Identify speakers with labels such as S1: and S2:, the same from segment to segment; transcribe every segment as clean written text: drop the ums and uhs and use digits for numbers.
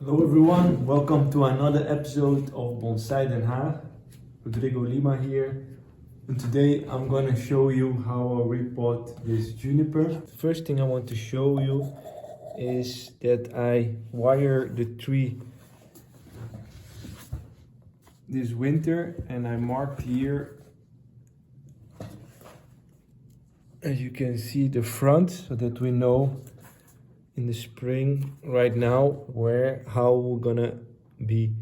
S1: Hello everyone, welcome to another episode of Bonsai Den Haag. Rodrigo Lima here, and today I'm gonna show you how I repot this juniper. The first thing I want to show you is that I wire the tree this winter, and I marked here, as you can see, the front, so that we know in the spring right now how we're gonna be,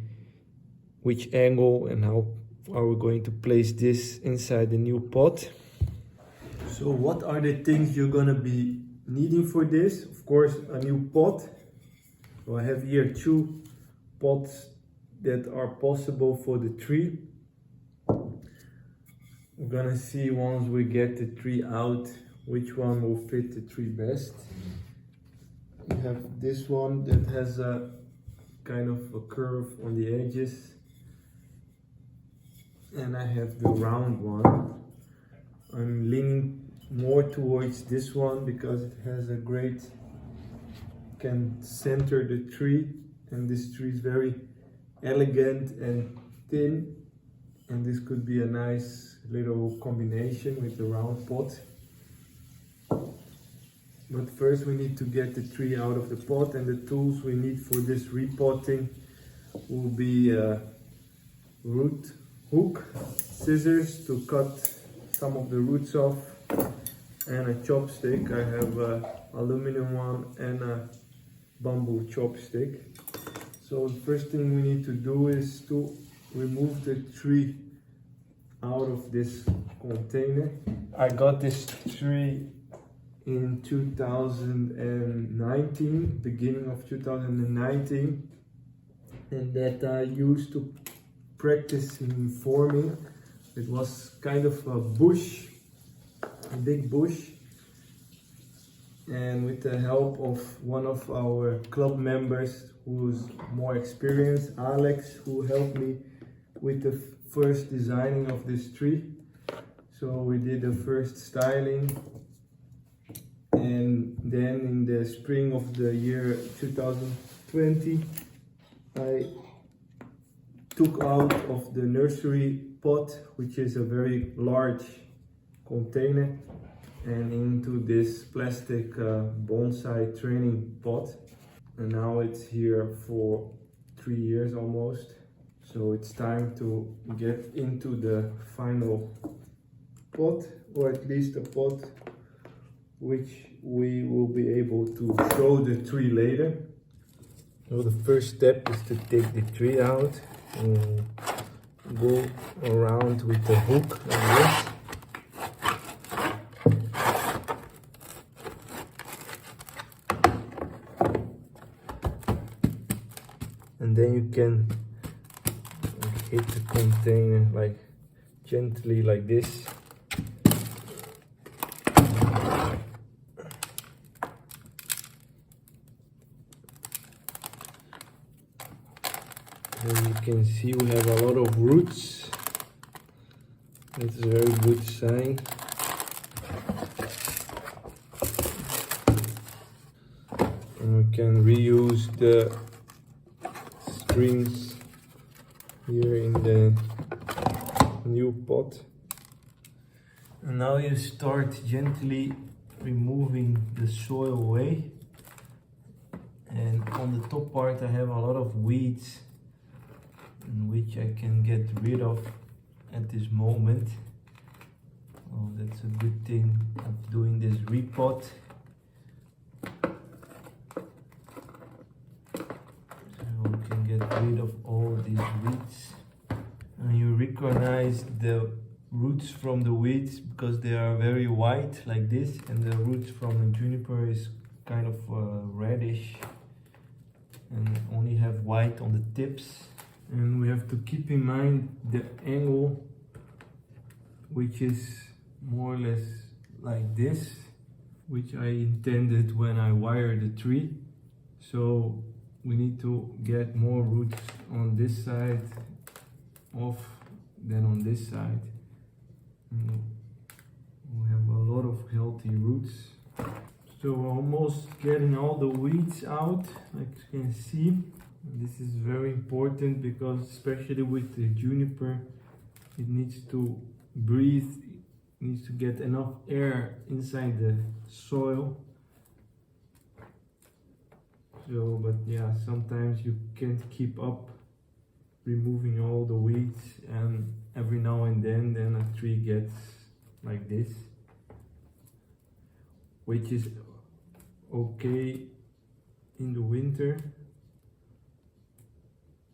S1: which angle, and how are we going to place this inside the new pot. So what are the things you're gonna be needing for this? Of course, a new pot. So I have here 2 pots that are possible for the tree. We're gonna see once we get the tree out which one will fit the tree best. You have this one that has a kind of a curve on the edges, and I have the round one. I'm leaning more towards this one because it has a great, can center the tree, and this tree is very elegant and thin, and this could be a nice little combination with the round pot. But first we need to get the tree out of the pot, and the tools we need for this repotting will be a root hook, scissors to cut some of the roots off, and a chopstick. I have an aluminum one and a bamboo chopstick. So the first thing we need to do is to remove the tree out of this container. I got this tree in 2019, beginning of 2019, and that I used to practice in forming. It was kind of a bush, a big bush, and with the help of one of our club members who's more experienced, Alex, who helped me with the first designing of this tree. So we did the first styling, and then in the spring of the year 2020 I took out of the nursery pot, which is a very large container, and into this plastic bonsai training pot, and now it's here for 3 years almost. So it's time to get into the final pot, or at least a pot which we will be able to show the tree later. So the first step is to take the tree out and go around with the hook like this. And then you can hit the container like gently like this. As you can see, we have a lot of roots. It's a very good sign. And we can reuse the strings here in the new pot. And now you start gently removing the soil away. And on the top part I have a lot of weeds, which I can get rid of at this moment. Oh, that's a good thing of doing this repot. So we can get rid of all these weeds. And you recognize the roots from the weeds because they are very white like this, and the roots from the juniper is kind of reddish and only have white on the tips. And we have to keep in mind the angle, which is more or less like this, which I intended when I wired the tree. So we need to get more roots on this side off than on this side. And we have a lot of healthy roots. So we're almost getting all the weeds out, like you can see. This is very important because especially with the juniper, it needs to breathe, it needs to get enough air inside the soil. So, but yeah, sometimes you can't keep up removing all the weeds, and every now and then a tree gets like this, which is okay in the winter,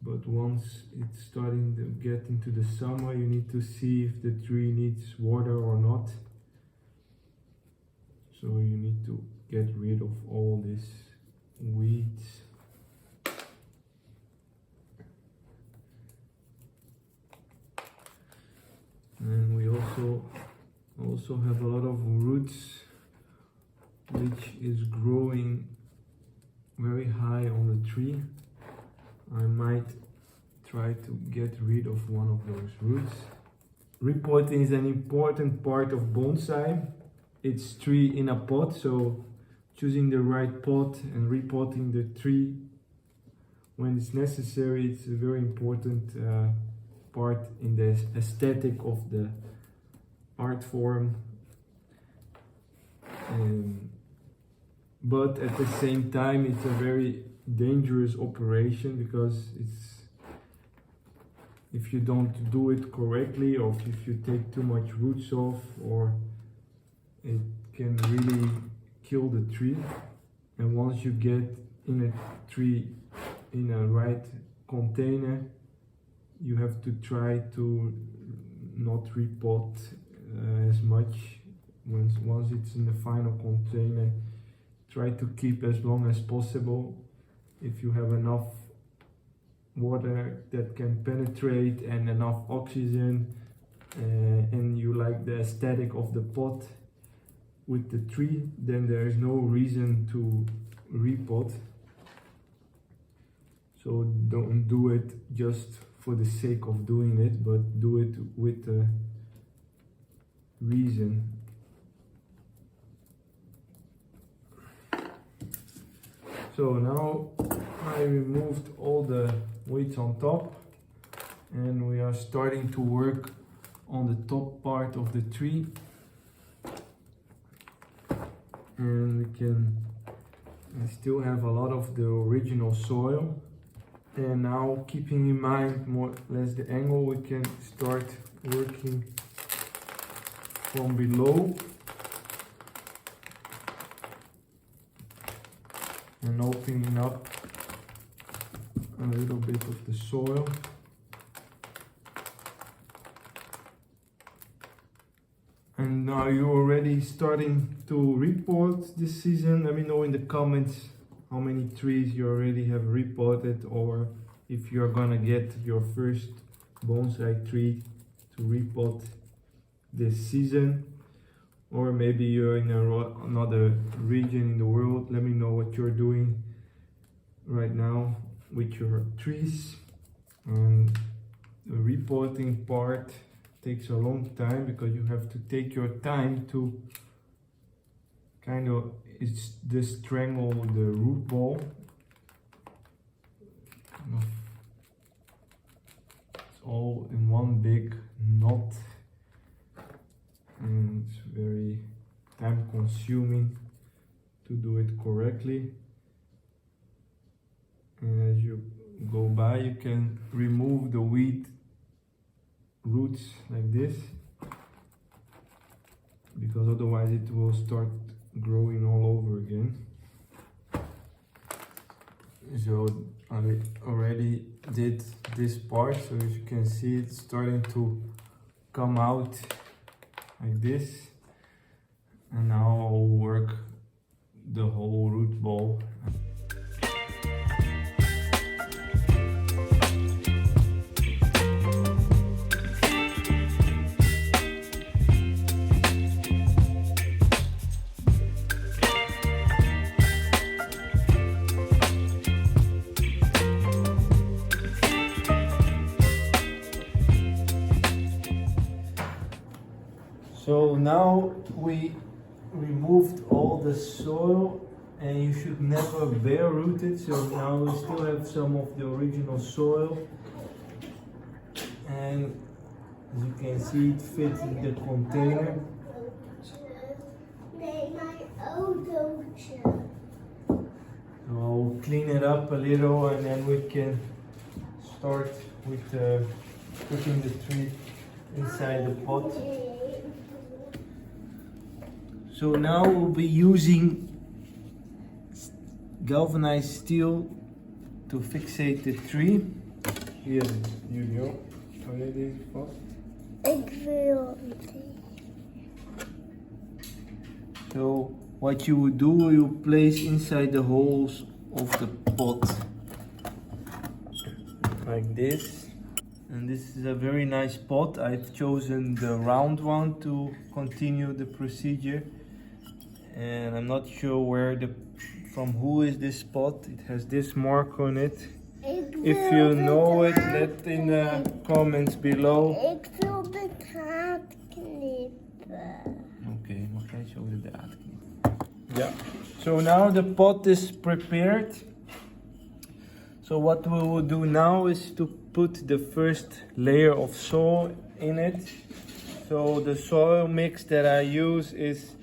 S1: but once it's starting to get into the summer, you need to see if the tree needs water or not. So you need to get rid of all this weeds. And we also have a lot of roots which is growing very high on the tree. I might try to get rid of one of those roots. Repotting is an important part of bonsai. It's tree in a pot, so choosing the right pot and repotting the tree when it's necessary, it's a very important part in the aesthetic of the art form. But at the same time, it's a very dangerous operation because if you don't do it correctly, or if you take too much roots off, or it can really kill the tree. And once you get in a tree in a right container, you have to try to not repot as much. Once it's in the final container, try to keep as long as possible. If you have enough water that can penetrate and enough oxygen, and you like the aesthetic of the pot with the tree, then there is no reason to repot. So don't do it just for the sake of doing it, but do it with a reason. So now I removed all the weeds on top, and we are starting to work on the top part of the tree. And I still have a lot of the original soil. And now, keeping in mind more or less the angle, we can start working from below and opening up a little bit of the soil. And now you're already starting to repot this season. Let me know in the comments how many trees you already have repotted, or if you're gonna get your first bonsai tree to repot this season. Or maybe you're in another region in the world. Let me know what you're doing right now with your trees. The repotting part takes a long time because you have to take your time to kind of strangle the root ball. It's all in one big knot, and it's very time consuming to do it correctly. And as you go by, you can remove the weed roots like this, because otherwise it will start growing all over again. So I already did this part, so as you can see, it's starting to come out like this. And now I'll work the whole root ball. So now we removed all the soil and you should never bare root it. So now we still have some of the original soil, and as you can see, it fits in the container. So I'll clean it up a little, and then we can start with putting the tree inside the pot. So now we'll be using galvanized steel to fixate the tree. Hier, Julio. Hou jij deze vast?
S2: Ik wil het.
S1: So what you would do, you place inside the holes of the pot like this. And this is a very nice pot. I've chosen the round one to continue the procedure. And I'm not sure from who is this pot. It has this mark on it. If you know it, let in the comments below.
S2: Ik wil de draad knippen.
S1: Okay, mag jij zo de draad knippen? Yeah. So now the pot is prepared. So what we will do now is to put the first layer of soil in it. So the soil mix that I use is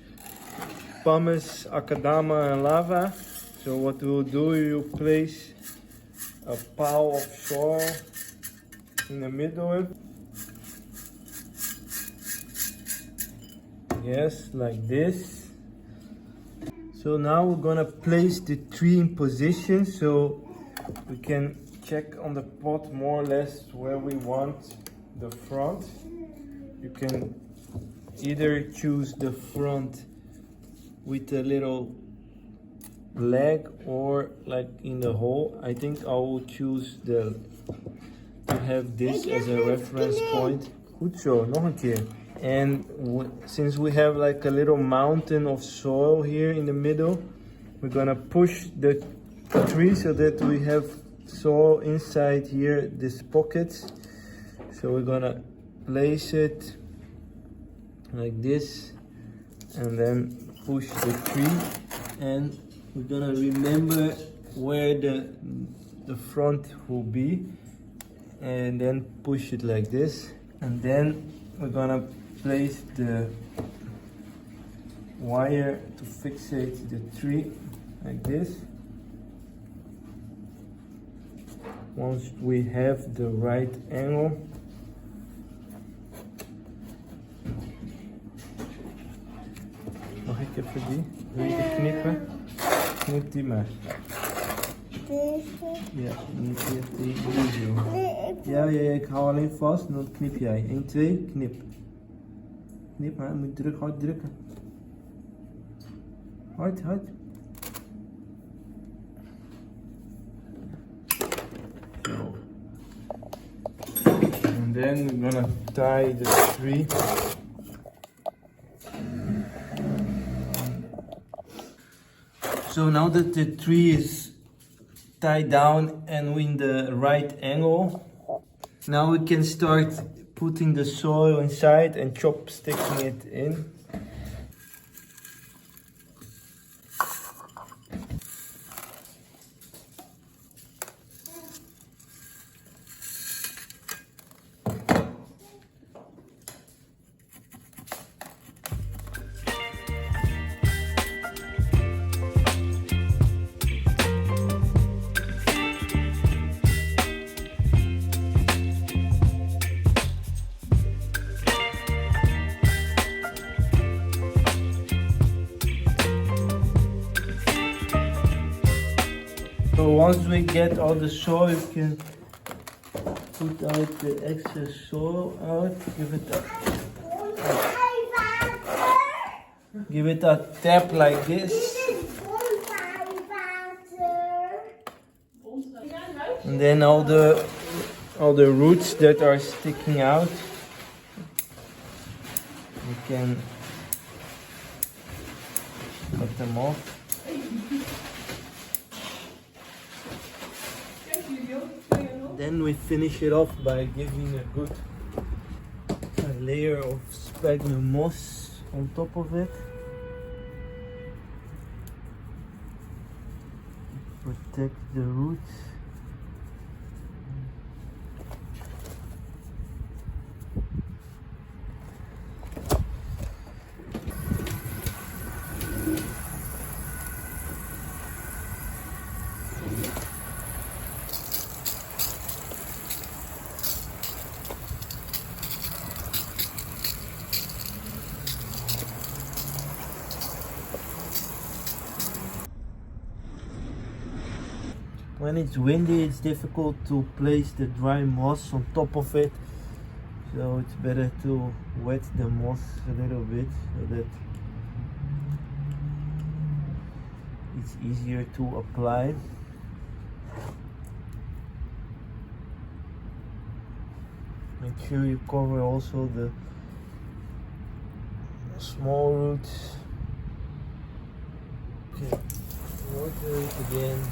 S1: pumice, akadama and lava. So what we'll do, you place a pile of soil in the middle. Yes, like this. So now we're gonna place the tree in position so we can check on the pot more or less where we want the front. You can either choose the front with a little leg or like in the hole. I think I will choose to have this as a reference point. Goed zo, nog een keer. And since we have like a little mountain of soil here in the middle, we're gonna push the tree so that we have soil inside here, these pockets. So we're gonna place it like this and then push the tree, and we're gonna remember where the front will be, and then push it like this, and then we're gonna place the wire to fixate the tree like this. Once we have the right angle, mag ik even die? Wil je die knippen? Knip die maar.
S2: Deze?
S1: Ja, niet die zo. Ja, ik hou alleen vast en dan knip jij. 1, 2, knip. Knip maar, moet je hard drukken. Hard. Zo. And then we're gonna tie the tree. So now that the tree is tied down and in the right angle, now we can start putting the soil inside and sticking it in. So once we get all the soil, you can put out the excess soil out, give it a tap like this. And then all the roots that are sticking out, you can cut them off. Then we finish it off by giving a good layer of sphagnum moss on top of it. protect the roots. When it's windy, it's difficult to place the dry moss on top of it, so it's better to wet the moss a little bit so that it's easier to apply. Make sure you cover also the small roots. Okay, water it again.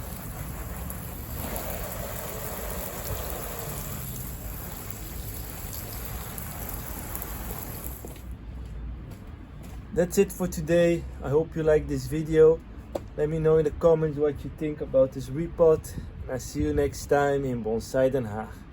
S1: That's it for today. I hope you like this video. Let me know in the comments what you think about this repot. I see you next time in Bonsai Den Haag.